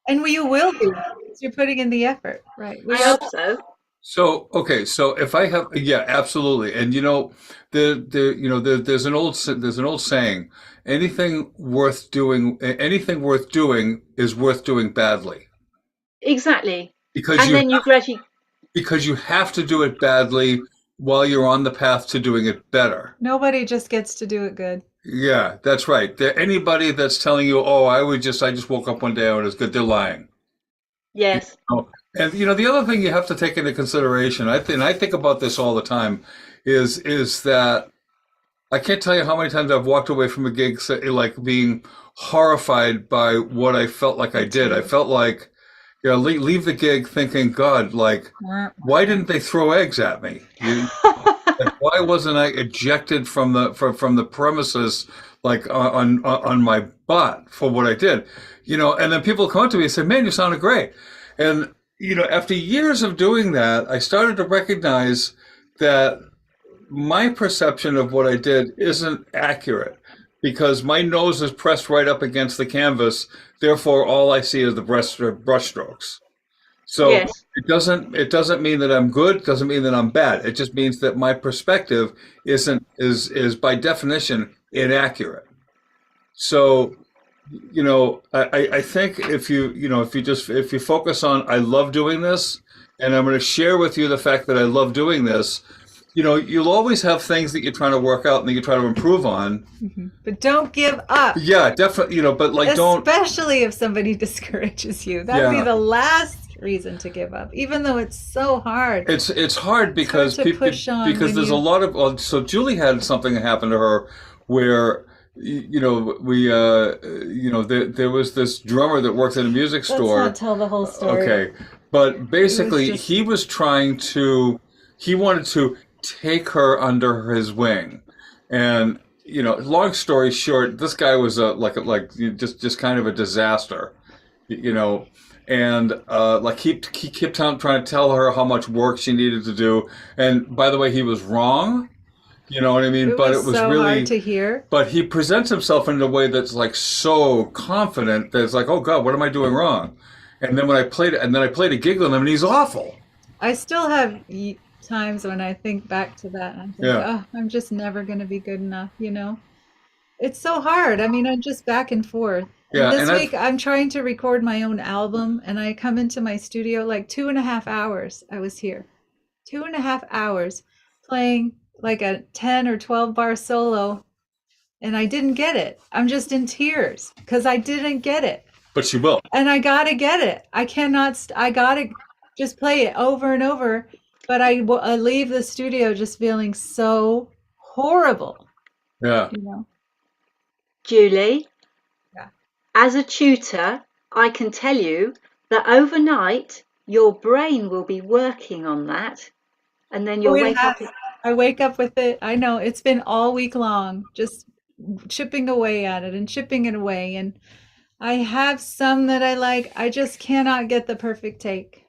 and you will be, because you're putting in the effort, right? I hope so. So, okay, so if I have, yeah, absolutely. And there's an old saying, anything worth doing is worth doing badly. Exactly. Because And then you gradually, you have to do it badly while you're on the path to doing it better. Nobody just gets to do it good. Yeah, that's right. Anybody that's telling you, "Oh, I just woke up one day and it was good," they're lying. Yes. Oh, and the other thing you have to take into consideration, I think about this all the time, is that I can't tell you how many times I've walked away from a gig like being horrified by what I felt like I did. I felt like, leave the gig thinking, God, like, why didn't they throw eggs at me? Like, why wasn't I ejected from the premises, like on my butt for what I did? And then people come up to me and say, "Man, you sounded great." And after years of doing that, I started to recognize that my perception of what I did isn't accurate because my nose is pressed right up against the canvas. Therefore, all I see is the brush strokes. So Yes. it doesn't mean that I'm good. Doesn't mean that I'm bad. It just means that my perspective is by definition inaccurate. So, I think if you focus on, I love doing this, and I'm going to share with you the fact that I love doing this. You'll always have things that you're trying to work out and that you try to improve on. But don't give up. Yeah, definitely. But like, don't. Especially if somebody discourages you. That would be the last reason to give up, even though it's so hard. It's hard because to push on when there's a lot of. So Julie had something happen to her where there was this drummer that worked at a music store. Let's not tell the whole story. Okay, but basically He he wanted to take her under his wing, and long story short, this guy was just kind of a disaster, and like he kept on trying to tell her how much work she needed to do, and by the way, he was wrong. You know what I mean? But it was so really hard to hear. But he presents himself in a way that's like so confident that it's like, oh God, what am I doing wrong? And then I played a gig with him, and he's awful. I still have times when I think back to that, and I think, oh, I'm just never going to be good enough. It's so hard. I mean, I'm just back and forth. Yeah, and this week I'm trying to record my own album, and I come into my studio like 2.5 hours. I was here, 2.5 hours playing like a 10 or 12 bar solo, and I didn't get it. I'm just in tears because I didn't get it. But you will. And I gotta get it. I gotta just play it over and over. But I leave the studio just feeling so horrible. Yeah. Julie, Yeah. As a tutor, I can tell you that overnight your brain will be working on that, and then you'll wake up. I wake up with it. I know it's been all week long, just chipping away at it and chipping it away. And I have some that I like. I just cannot get the perfect take.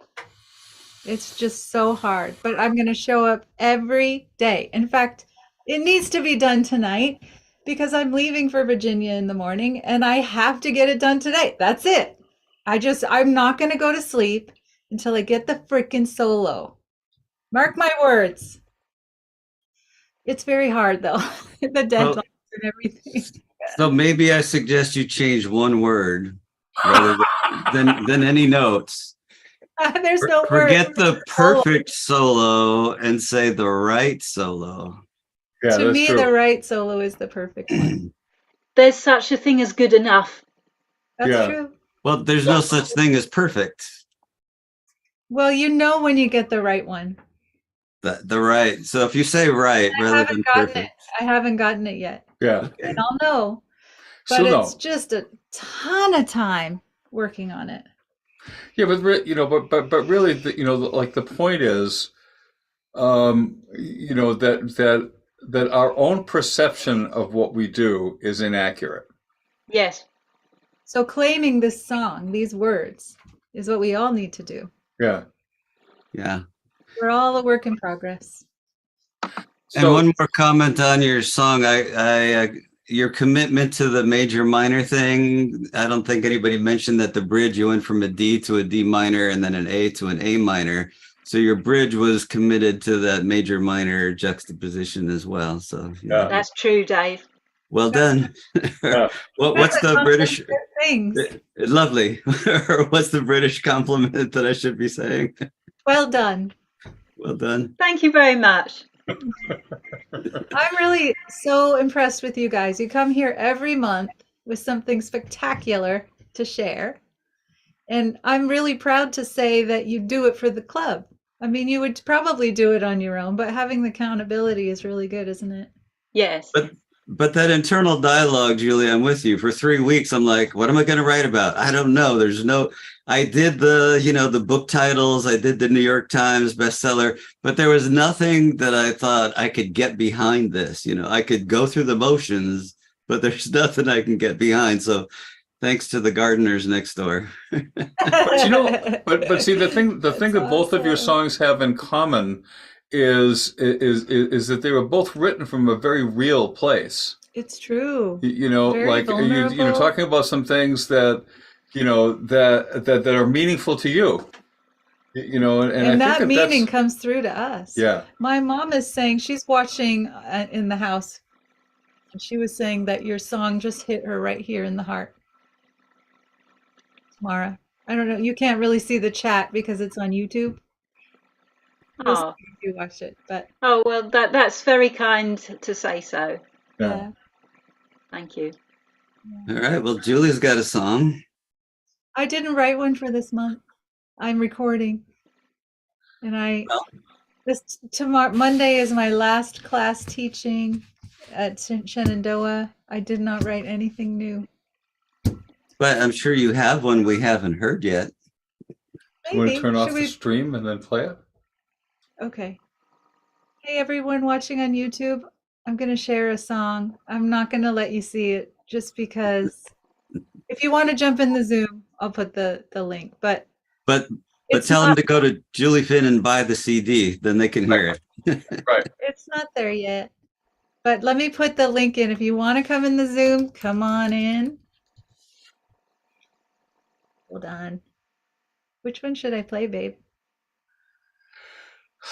It's just so hard, but I'm going to show up every day. In fact, it needs to be done tonight because I'm leaving for Virginia in the morning and I have to get it done today. That's it. I'm not going to go to sleep until I get the freaking solo. Mark my words. It's very hard though, the deadlines and everything. So maybe I suggest you change one word rather than any notes. There's no word. Forget the perfect solo and say the right solo. Yeah, to me, true. the right solo is the perfect one. There's such a thing as good enough. That's true. Well, there's no such thing as perfect. Well, when you get the right one. The right. So if you say right rather than perfect. I haven't gotten it yet. Yeah. And I'll know. But it's just a ton of time working on it. Yeah, but really, like the point is, that our own perception of what we do is inaccurate. Yes. So claiming this song, these words, is what we all need to do. Yeah. Yeah. We're all a work in progress. And one more comment on your song. Your commitment to the major minor thing. I don't think anybody mentioned that the bridge, you went from a D to a D minor and then an A to an A minor. So your bridge was committed to that major minor juxtaposition as well. So yeah. That's true, Dave. Well done. Yeah. What's the British things? Lovely. What's the British compliment that I should be saying? Well done. Well done. Thank you very much. I'm really so impressed with you guys. You come here every month with something spectacular to share. And I'm really proud to say that you do it for the club. I mean, you would probably do it on your own, but having the accountability is really good, isn't it? Yes. But that internal dialogue, Julie, I'm with you. For 3 weeks, I'm like, what am I going to write about? I don't know. There's no. I did the book titles. I did the New York Times bestseller, but there was nothing that I thought I could get behind this. I could go through the motions, but there's nothing I can get behind. So thanks to the gardeners next door. But see, the thing That's that both of your awesome. songs have in common is that they were both written from a very real place. It's true. Very Like vulnerable. talking about some things that that are meaningful to you. And I And think that meaning that's comes through to us. yeah. My mom is saying she's watching in the house, and she was saying that your song just hit her right here in the heart. Mara, I don't know. You can't really see the chat because it's on YouTube. You'll see Oh, if you watch it, but oh well, that's very kind to say so. yeah. Thank you. All right. Well, Julie's got a song. I didn't write one for this month. I'm recording, and Well, this tomorrow Monday is my last class teaching at Shenandoah. I did not write anything new. but I'm sure you have one we haven't heard yet. You want to Maybe. turn Should off the we? stream and then play it? Okay. Hey, everyone watching on YouTube, I'm going to share a song. I'm not going to let you see it just because if you want to jump in the Zoom, I'll put the link, but But it's tell them not to go to Julie Finn and buy the CD, then they can hear it. Right. it's not there yet. But let me put the link in. If you want to come in the Zoom, come on in. Hold on. Which one should I play, babe?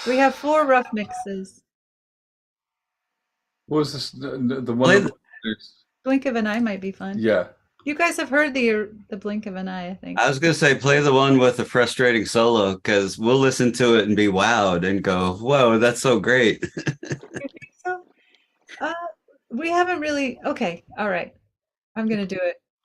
We have 4 rough mixes. What was this? The Play one that Blink of an eye might be fun. yeah. You guys have heard the blink of an eye, I think. I was going to say, play the one with the frustrating solo because we'll listen to it and be wowed and go, whoa, that's so great. You think so? We haven't really. Okay, all right. I'm gonna do it.